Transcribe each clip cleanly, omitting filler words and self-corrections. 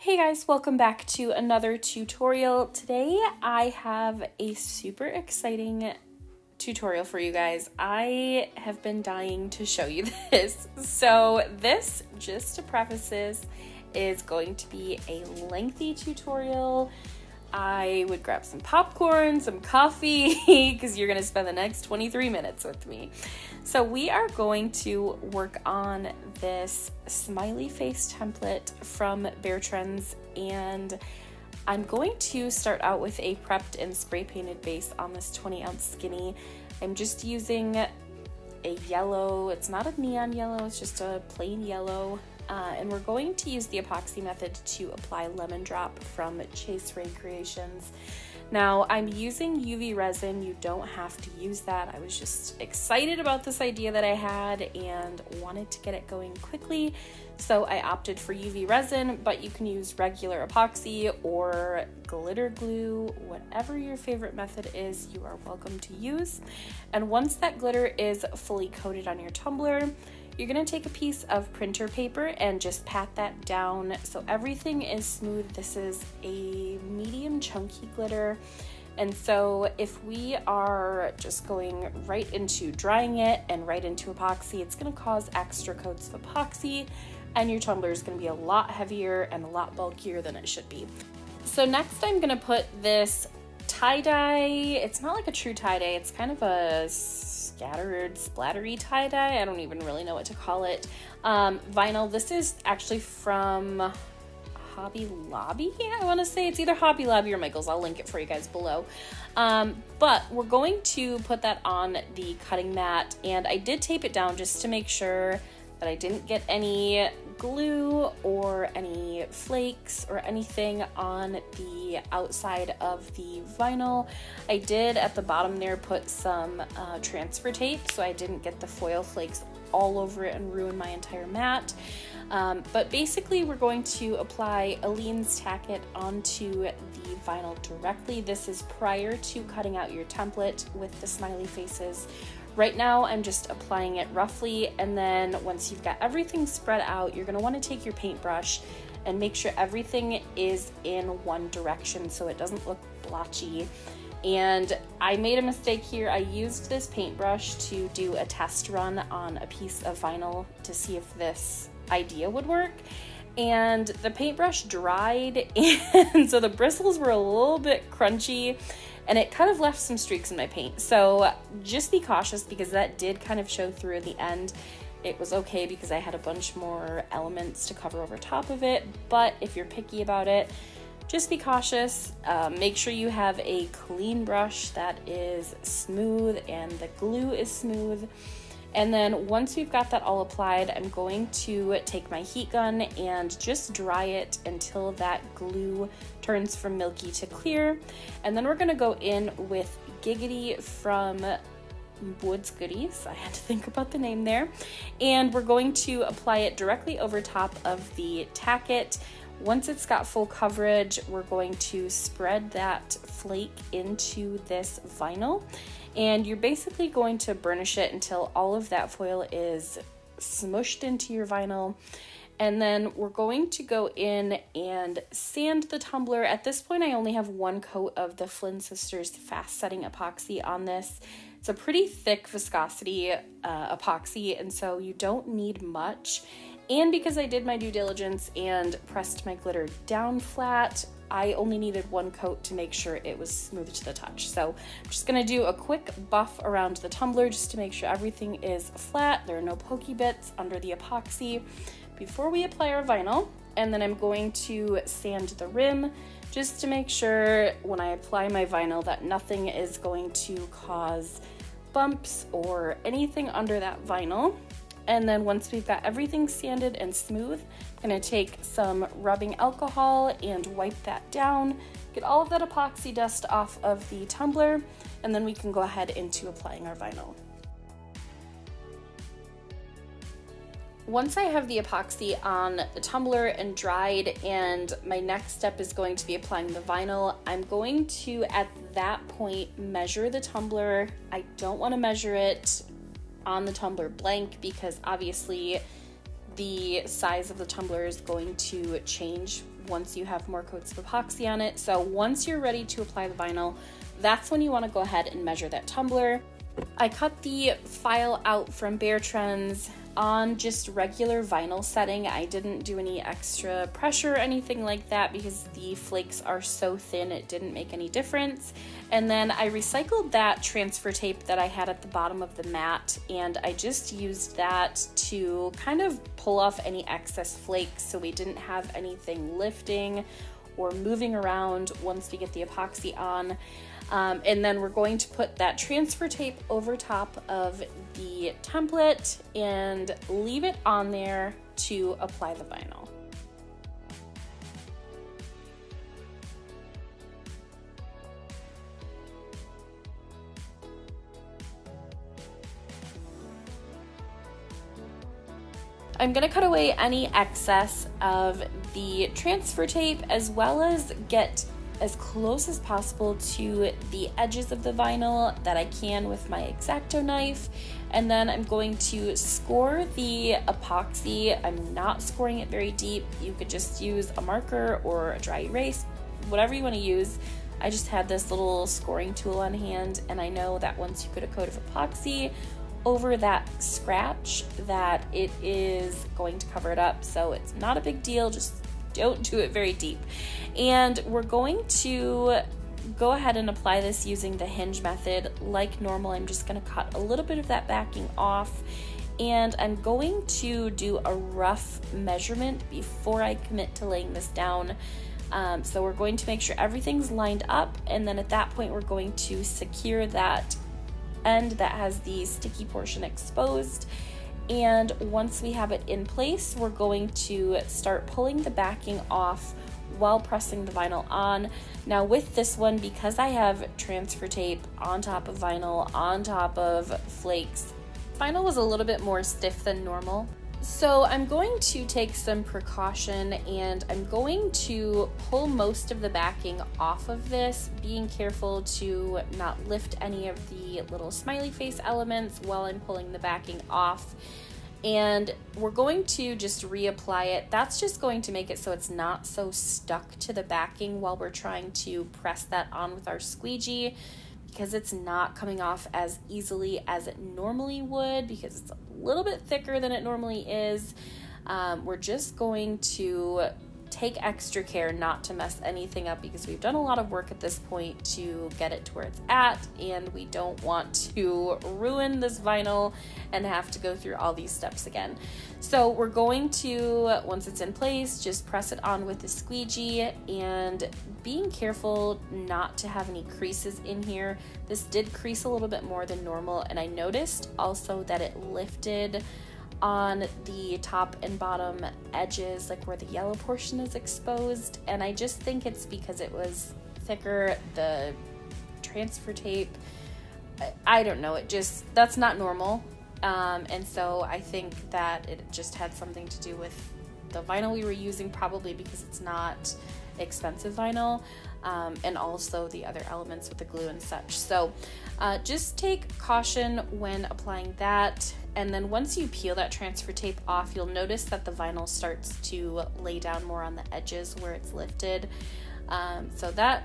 Hey guys, welcome back to another tutorial. Today I have a super exciting tutorial for you guys. I have been dying to show you this. So this, just to preface this, is going to be a lengthy tutorial. I would grab some popcorn, some coffee, because you're going to spend the next 23 minutes with me. So we are going to work on this smiley face template from Bear Trends, and I'm going to start out with a prepped and spray painted base on this 20-ounce skinny. I'm just using a yellow, it's not a neon yellow, it's just a plain yellow. And we're going to use the epoxy method to apply Lemon Drop from Rae Creations. Now, I'm using UV resin. You don't have to use that. I was just excited about this idea that I had and wanted to get it going quickly, so I opted for UV resin, but you can use regular epoxy or glitter glue. Whatever your favorite method is, you are welcome to use. And once that glitter is fully coated on your tumbler, you're going to take a piece of printer paper and just pat that down so everything is smooth. This is a medium chunky glitter, and so if we are just going right into drying it and right into epoxy, it's going to cause extra coats of epoxy, and your tumbler is going to be a lot heavier and a lot bulkier than it should be. So next I'm going to put this tie-dye, it's not like a true tie-dye, it's kind of a scattered splattery tie-dye, I don't even really know what to call it, vinyl. This is actually from Hobby Lobby, I want to say. It's either Hobby Lobby or Michael's. I'll link it for you guys below. But we're going to put that on the cutting mat, and I did tape it down just to make sure that I didn't get any glue or any flakes or anything on the outside of the vinyl. I did at the bottom there put some transfer tape so I didn't get the foil flakes all over it and ruin my entire mat. But basically we're going to apply Aleene's Tack It onto the vinyl directly. This is prior to cutting out your template with the smiley faces. Right now I'm just applying it roughly, and then once you've got everything spread out, you're going to want to take your paintbrush and make sure everything is in one direction so it doesn't look blotchy. And I made a mistake here. I used this paintbrush to do a test run on a piece of vinyl to see if this idea would work, and the paintbrush dried and so the bristles were a little bit crunchy and it kind of left some streaks in my paint. So just be cautious, because that did kind of show through at the end. It was okay because I had a bunch more elements to cover over top of it, but if you're picky about it, just be cautious. Make sure you have a clean brush that is smooth and the glue is smooth. And then once we've got that all applied, I'm going to take my heat gun and just dry it until that glue turns from milky to clear. And then we're gonna go in with Giggity from Woods Goodies. I had to think about the name there. And we're going to apply it directly over top of the Tack It. Once it's got full coverage, we're going to spread that flake into this vinyl, and you're basically going to burnish it until all of that foil is smushed into your vinyl. And then we're going to go in and sand the tumbler. At this point, I only have one coat of the Flynn Sisters fast setting epoxy on this. It's a pretty thick viscosity epoxy, and so you don't need much. And because I did my due diligence and pressed my glitter down flat, I only needed one coat to make sure it was smooth to the touch. So I'm just gonna do a quick buff around the tumbler just to make sure everything is flat. There are no pokey bits under the epoxy before we apply our vinyl. And then I'm going to sand the rim just to make sure when I apply my vinyl that nothing is going to cause bumps or anything under that vinyl. And then once we've got everything sanded and smooth, I'm gonna take some rubbing alcohol and wipe that down, get all of that epoxy dust off of the tumbler, and then we can go ahead into applying our vinyl. Once I have the epoxy on the tumbler and dried, and my next step is going to be applying the vinyl, I'm going to, at that point, measure the tumbler. I don't want to measure it on the tumbler blank, because obviously the size of the tumbler is going to change once you have more coats of epoxy on it. So once you're ready to apply the vinyl, that's when you want to go ahead and measure that tumbler. I cut the file out from Bare Trends on just regular vinyl setting. I didn't do any extra pressure or anything like that because the flakes are so thin it didn't make any difference. And then I recycled that transfer tape that I had at the bottom of the mat, and I just used that to kind of pull off any excess flakes so we didn't have anything lifting or moving around once we get the epoxy on. And then we're going to put that transfer tape over top of the template and leave it on there to apply the vinyl. I'm gonna cut away any excess of the transfer tape as well as get as close as possible to the edges of the vinyl that I can with my X-Acto knife. And then I'm going to score the epoxy. I'm not scoring it very deep. You could just use a marker or a dry erase, whatever you want to use. I just had this little scoring tool on hand, and I know that once you put a coat of epoxy over that scratch that it is going to cover it up. So it's not a big deal, just don't do it very deep. And we're going to go ahead and apply this using the hinge method like normal. I'm just going to cut a little bit of that backing off, and I'm going to do a rough measurement before I commit to laying this down. So we're going to make sure everything's lined up, and then at that point we're going to secure that end that has the sticky portion exposed. And once we have it in place, we're going to start pulling the backing off while pressing the vinyl on. Now with this one, because I have transfer tape on top of vinyl, on top of flakes, vinyl was a little bit more stiff than normal. So I'm going to take some precaution and I'm going to pull most of the backing off of this, being careful to not lift any of the little smiley face elements while I'm pulling the backing off. And we're going to just reapply it. That's just going to make it so it's not so stuck to the backing while we're trying to press that on with our squeegee, because it's not coming off as easily as it normally would because it's a little bit thicker than it normally is. We're just going to take extra care not to mess anything up because we've done a lot of work at this point to get it to where it's at, and we don't want to ruin this vinyl and have to go through all these steps again. So we're going to, once it's in place, just press it on with the squeegee and being careful not to have any creases in here. This did crease a little bit more than normal, and I noticed also that it lifted on the top and bottom edges, like where the yellow portion is exposed, and I just think it's because it was thicker, the transfer tape, I don't know, it just, that's not normal. And so I think that it just had something to do with the vinyl we were using, probably because it's not expensive vinyl, and also the other elements with the glue and such. So just take caution when applying that. And then once you peel that transfer tape off, you'll notice that the vinyl starts to lay down more on the edges where it's lifted. So that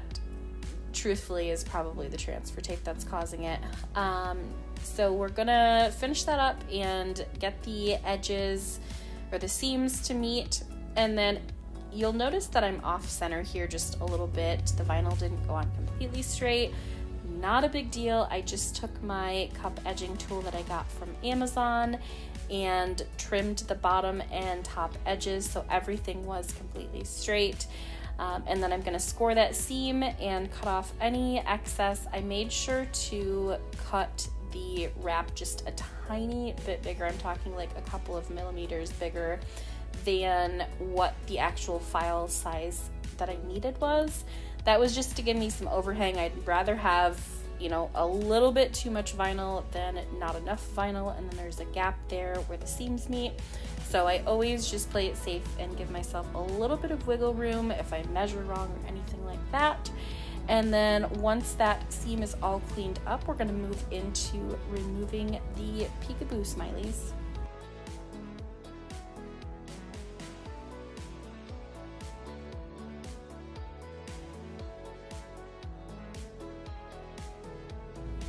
truthfully is probably the transfer tape that's causing it. So we're gonna finish that up and get the edges or the seams to meet, and then you'll notice that I'm off center here just a little bit. The vinyl didn't go on completely straight. Not a big deal. I just took my cup edging tool that I got from Amazon and trimmed the bottom and top edges so everything was completely straight. And then I'm gonna score that seam and cut off any excess. I made sure to cut the wrap just a tiny bit bigger. I'm talking like a couple of millimeters bigger than what the actual file size that I needed was. That was just to give me some overhang. I'd rather have, you know, a little bit too much vinyl than not enough vinyl, and then there's a gap there where the seams meet. So I always just play it safe and give myself a little bit of wiggle room if I measure wrong or anything like that. And then once that seam is all cleaned up, we're gonna move into removing the Peekaboo smileys. .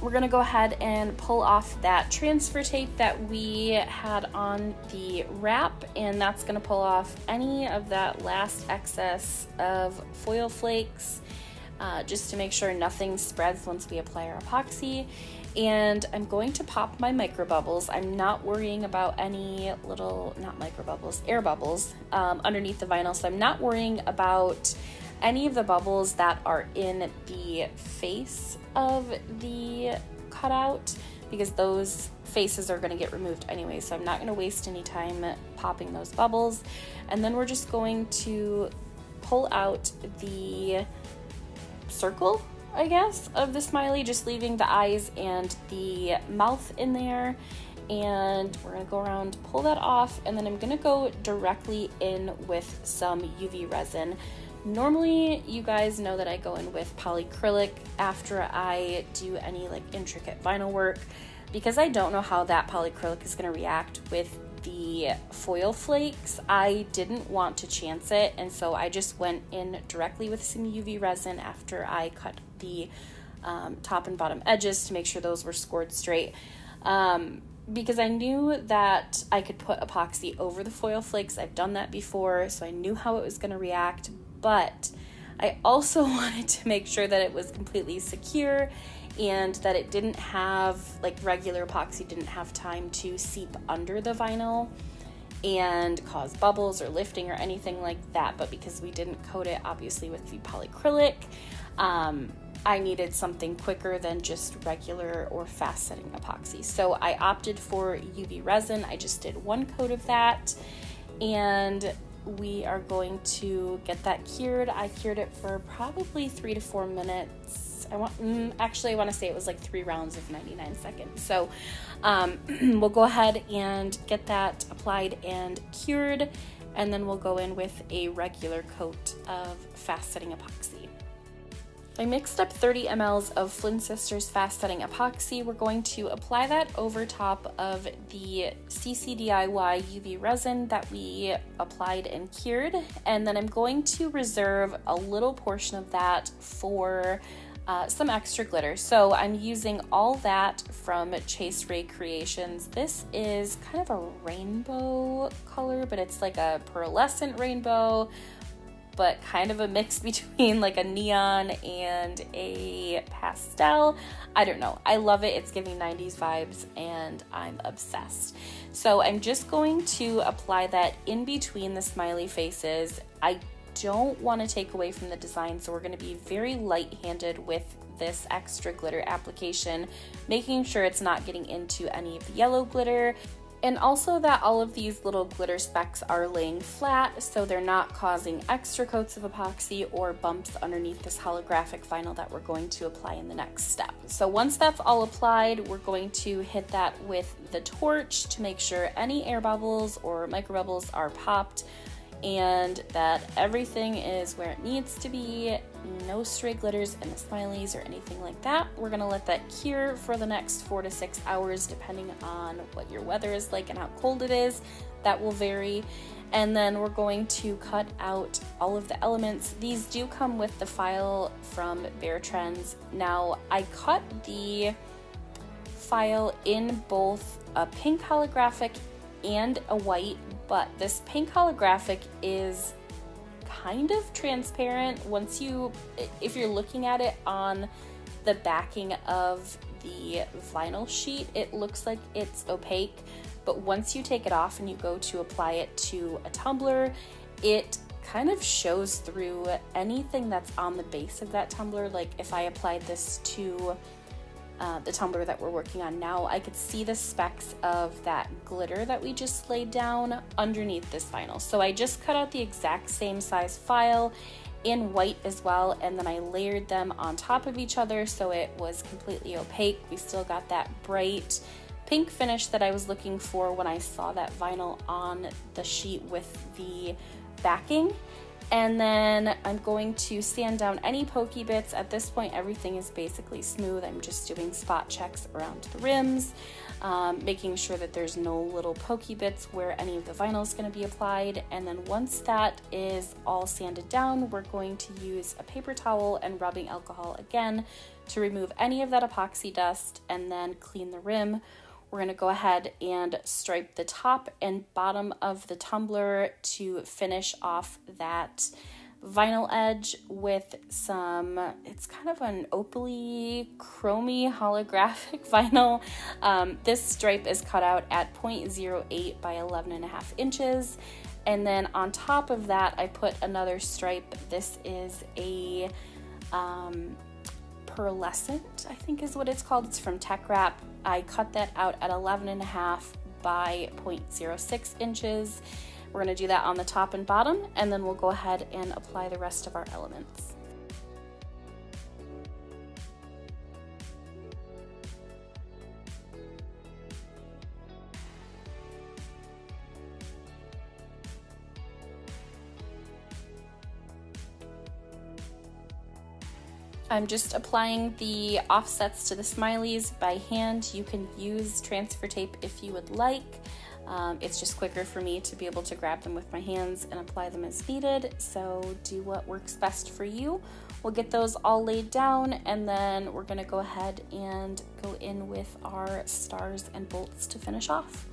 we're gonna go ahead and pull off that transfer tape that we had on the wrap, and that's gonna pull off any of that last excess of foil flakes, just to make sure nothing spreads once we apply our epoxy. And I'm going to pop my micro bubbles. I'm not worrying about any little, not micro bubbles, air bubbles underneath the vinyl. So I'm not worrying about any of the bubbles that are in the face of the cutout, because those faces are going to get removed anyway. So I'm not going to waste any time popping those bubbles. And then we're just going to pull out the circle, I guess, of the smiley, just leaving the eyes and the mouth in there. And we're gonna go around, pull that off, and then I'm gonna go directly in with some UV resin. Normally, you guys know that I go in with polycrylic after I do any like intricate vinyl work, because I don't know how that polycrylic is gonna react with the foil flakes. I didn't want to chance it, and so I just went in directly with some UV resin after I cut the top and bottom edges to make sure those were scored straight, because I knew that I could put epoxy over the foil flakes. I've done that before, so I knew how it was going to react, but I also wanted to make sure that it was completely secure and that it didn't have, like regular epoxy didn't have time to seep under the vinyl and cause bubbles or lifting or anything like that. But because we didn't coat it obviously with the polycrylic, I needed something quicker than just regular or fast setting epoxy. So I opted for UV resin. I just did one coat of that, and we are going to get that cured. I cured it for probably 3 to 4 minutes. I want to say it was like 3 rounds of 99 seconds. So we'll go ahead and get that applied and cured, and then we'll go in with a regular coat of fast setting epoxy. I mixed up 30 mLs of Flynn Sisters fast setting epoxy. We're going to apply that over top of the CCDIY UV resin that we applied and cured, and then I'm going to reserve a little portion of that for some extra glitter. So I'm using all that from Rae Creations. This is kind of a rainbow color, but it's like a pearlescent rainbow, but kind of a mix between like a neon and a pastel. I don't know. I love it. It's giving 90s vibes and I'm obsessed. So I'm just going to apply that in between the smiley faces. I don't want to take away from the design, so we're going to be very light-handed with this extra glitter application, making sure it's not getting into any of the yellow glitter, and also that all of these little glitter specks are laying flat so they're not causing extra coats of epoxy or bumps underneath this holographic vinyl that we're going to apply in the next step. So once that's all applied, we're going to hit that with the torch to make sure any air bubbles or micro bubbles are popped and that everything is where it needs to be. No stray glitters in the smileys or anything like that. We're gonna let that cure for the next 4 to 6 hours depending on what your weather is like and how cold it is. That will vary. And then we're going to cut out all of the elements. These do come with the file from Bare Trends. Now I cut the file in both a pink holographic and a white, but this pink holographic is kind of transparent. Once you, if you're looking at it on the backing of the vinyl sheet, it looks like it's opaque, but once you take it off and you go to apply it to a tumbler, it kind of shows through anything that's on the base of that tumbler. Like if I applied this to the tumbler that we're working on now, I could see the specks of that glitter that we just laid down underneath this vinyl. So I just cut out the exact same size file in white as well, and then I layered them on top of each other so it was completely opaque. We still got that bright pink finish that I was looking for when I saw that vinyl on the sheet with the backing. And then I'm going to sand down any pokey bits. At this point, everything is basically smooth. I'm just doing spot checks around the rims, making sure that there's no little pokey bits where any of the vinyl is going to be applied. And then once that is all sanded down, we're going to use a paper towel and rubbing alcohol again to remove any of that epoxy dust and then clean the rim. We're going to go ahead and stripe the top and bottom of the tumbler to finish off that vinyl edge with some, it's kind of an opaly, chromy, holographic vinyl. This stripe is cut out at 0.08 by 11.5 inches. And then on top of that, I put another stripe. This is a pearlescent, I think is what it's called. It's from Tech Wrap. I cut that out at 11.5 by 0.06 inches. We're going to do that on the top and bottom, and then we'll go ahead and apply the rest of our elements. I'm just applying the offsets to the smileys by hand. You can use transfer tape if you would like. It's just quicker for me to be able to grab them with my hands and apply them as needed. So do what works best for you. We'll get those all laid down, and then we're gonna go ahead and go in with our stars and bolts to finish off.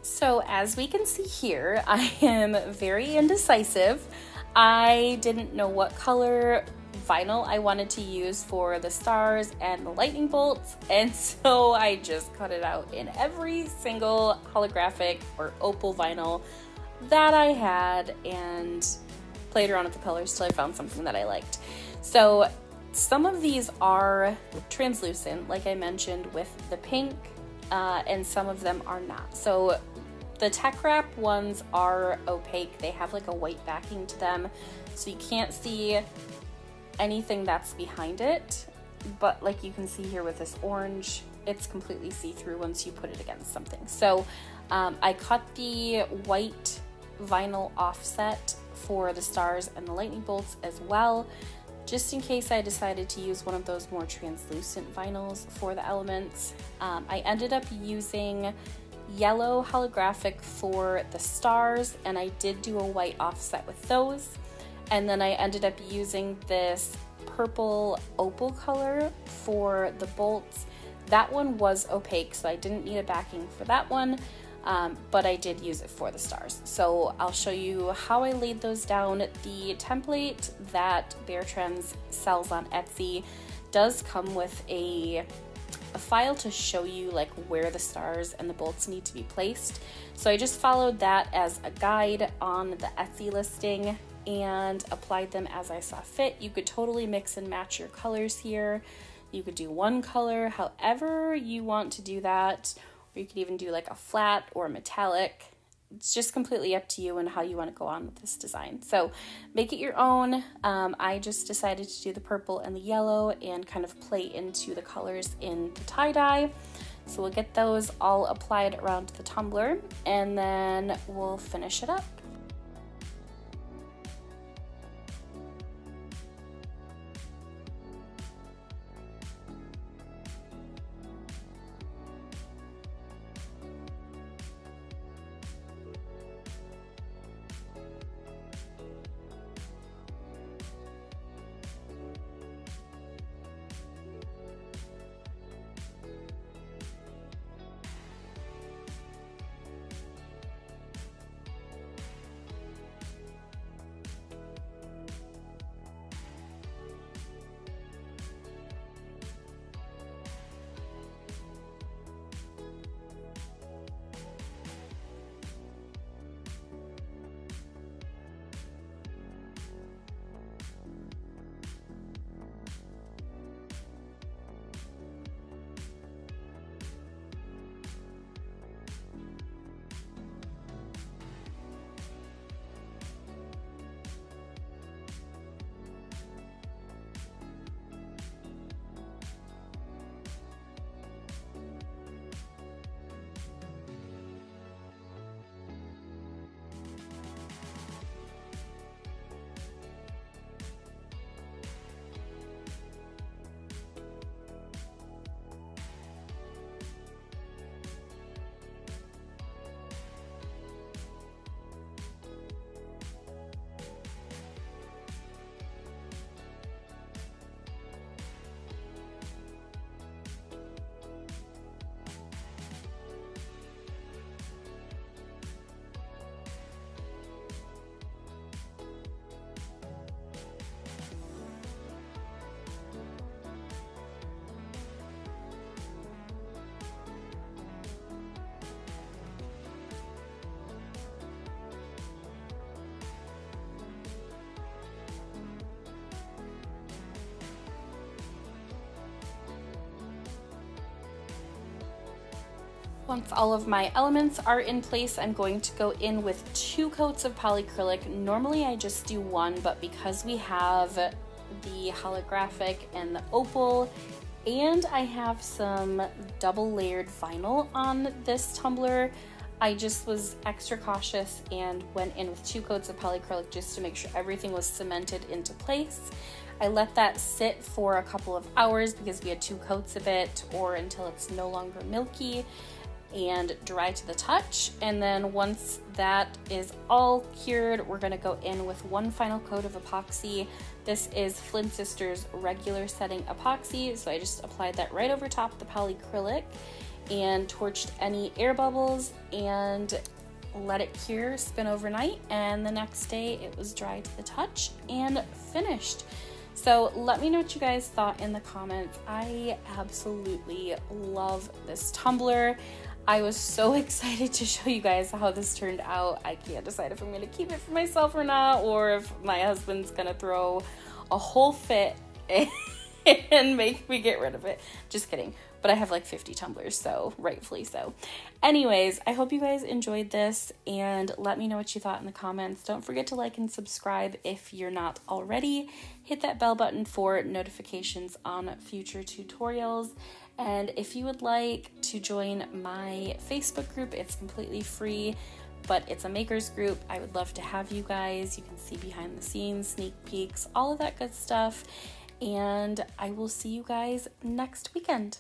So as we can see here, I am very indecisive. I didn't know what color vinyl I wanted to use for the stars and the lightning bolts, and so I just cut it out in every single holographic or opal vinyl that I had and played around with the colors till I found something that I liked. So some of these are translucent, like I mentioned with the pink, and some of them are not. So the Tech Wrap ones are opaque. They have like a white backing to them, so you can't see anything that's behind it. But like you can see here with this orange, it's completely see-through once you put it against something. So I cut the white vinyl offset for the stars and the lightning bolts as well, just in case I decided to use one of those more translucent vinyls for the elements. I ended up using yellow holographic for the stars, and I did do a white offset with those. And then I ended up using this purple opal color for the bolts. That one was opaque, so I didn't need a backing for that one, but I did use it for the stars. So I'll show you how I laid those down. The template that Bear Trends sells on Etsy does come with a file to show you like where the stars and the bolts need to be placed. So I just followed that as a guide on the Etsy listing and applied them as I saw fit. You could totally mix and match your colors here. You could do one color, however you want to do that, or you could even do like a flat or a metallic. It's just completely up to you and how you want to go on with this design. So make it your own. I just decided to do the purple and the yellow and kind of play into the colors in the tie-dye. So we'll get those all applied around the tumbler, and then we'll finish it up. Once all of my elements are in place, I'm going to go in with 2 coats of polycrylic. Normally I just do 1, but because we have the holographic and the opal, and I have some double layered vinyl on this tumbler, I just was extra cautious and went in with 2 coats of polycrylic just to make sure everything was cemented into place. I let that sit for a couple of hours because we had 2 coats of it, or until it's no longer milky and dry to the touch. And then once that is all cured, we're gonna go in with 1 final coat of epoxy. This is Flynn Sisters regular setting epoxy, so I just applied that right over top the polycrylic and torched any air bubbles and let it cure, spin overnight, and the next day it was dry to the touch and finished. So let me know what you guys thought in the comments. I absolutely love this tumbler. I was so excited to show you guys how this turned out. I can't decide if I'm gonna keep it for myself or not, or if my husband's gonna throw a whole fit and make me get rid of it. Just kidding. But I have like 50 tumblers, so rightfully so. Anyways, I hope you guys enjoyed this, and let me know what you thought in the comments. Don't forget to like and subscribe if you're not already. Hit that bell button for notifications on future tutorials. And if you would like to join my Facebook group, it's completely free, but it's a makers group. I would love to have you guys. You can see behind the scenes, sneak peeks, all of that good stuff. And I will see you guys next weekend.